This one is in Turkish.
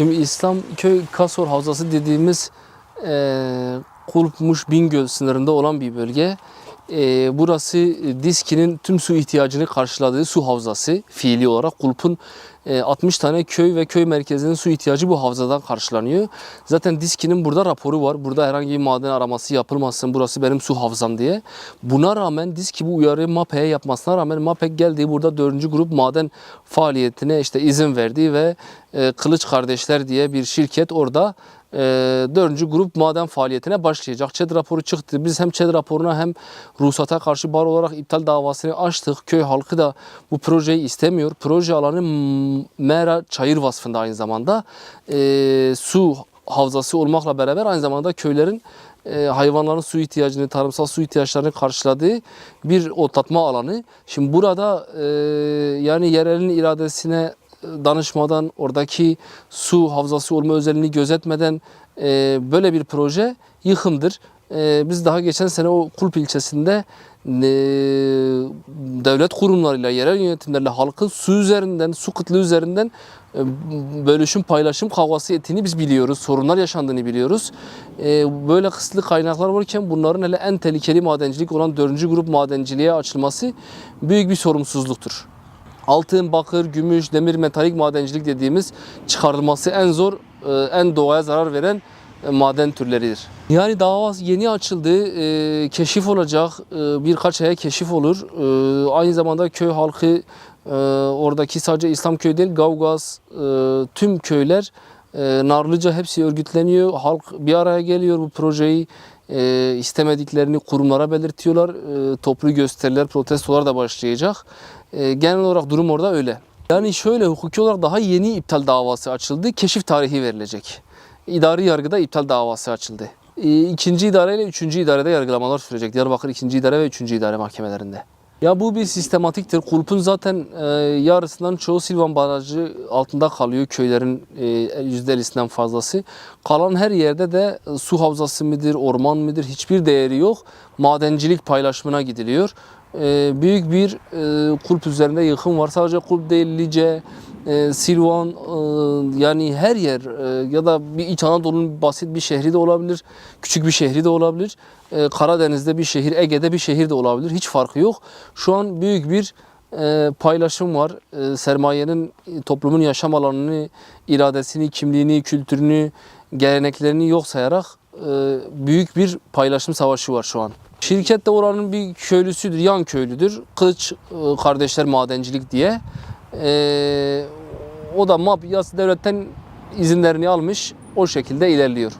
Şimdi İslamköy Kasor Havzası dediğimiz Kulpmuş Bingöl sınırında olan bir bölge. Burası Diski'nin tüm su ihtiyacını karşıladığı su havzası. Fiili olarak Kulp'un 60 tane köy ve köy merkezinin su ihtiyacı bu havzadan karşılanıyor. Zaten Diski'nin burada raporu var. Burada herhangi bir maden araması yapılmasın, burası benim su havzam diye. Buna rağmen Diski bu uyarı MAPE'ye yapmasına rağmen MAPEK geldiği burada 4. grup maden faaliyetine izin verdi ve Kılıç Kardeşler diye bir şirket orada 4. grup maden faaliyetine başlayacak. ÇED raporu çıktı. Biz hem ÇED raporuna hem ruhsata karşı bar olarak iptal davasını açtık. Köy halkı da bu projeyi istemiyor. Proje alanı Mera Çayır vasfında aynı zamanda su havzası olmakla beraber aynı zamanda köylerin hayvanların su ihtiyacını, tarımsal su ihtiyaçlarını karşıladığı bir otlatma alanı. Şimdi burada yani yerelin iradesine danışmadan, oradaki su havzası olma özelliğini gözetmeden böyle bir proje yıkımdır. Biz daha geçen sene o Kulp ilçesinde devlet kurumlarıyla, yerel yönetimlerle halkın su üzerinden, su kıtlığı üzerinden bölüşüm, paylaşım kavgası ettiğini biz biliyoruz. Sorunlar yaşandığını biliyoruz. Böyle kısıtlı kaynaklar varken bunların hele en tehlikeli madencilik olan 4. grup madenciliğe açılması büyük bir sorumsuzluktur. Altın, bakır, gümüş, demir, metalik madencilik dediğimiz çıkarılması en zor, en doğaya zarar veren maden türleridir. Yani dava yeni açıldı, keşif olacak, birkaç aya keşif olur. Aynı zamanda köy halkı, oradaki sadece İslamköy değil, Gavgaz, tüm köyler, Narlıca hepsi örgütleniyor. Halk bir araya geliyor, bu projeyi istemediklerini kurumlara belirtiyorlar. Toplu gösteriler, protestolar da başlayacak. Genel olarak durum orada öyle. Yani şöyle, hukuki olarak daha yeni iptal davası açıldı. Keşif tarihi verilecek. İdari yargıda iptal davası açıldı. 2. idare ile 3. idarede yargılamalar sürecek. Diyarbakır 2. idare ve 3. idare mahkemelerinde. Ya bu bir sistematiktir. Kulp'un zaten yarısından çoğu Silvan Barajı altında kalıyor. Köylerin %50'sinden fazlası. Kalan her yerde de su havzası mıdır, orman mıdır hiçbir değeri yok. Madencilik paylaşımına gidiliyor. Büyük bir Kulp üzerinde yıkım var. Sadece Kulp değil, Lice, Silvan, yani her yer ya da bir İç Anadolu'nun basit bir şehri de olabilir, küçük bir şehri de olabilir. Karadeniz'de bir şehir, Ege'de bir şehir de olabilir. Hiç farkı yok. Şu an büyük bir paylaşım var. Sermayenin toplumun yaşam alanını, iradesini, kimliğini, kültürünü, geleneklerini yok sayarak büyük bir paylaşım savaşı var şu an. Şirket de oranın bir köylüsüdür, yan köylüdür. Kılıç Kardeşler Madencilik diye. O da MAP devletten izinlerini almış, o şekilde ilerliyor.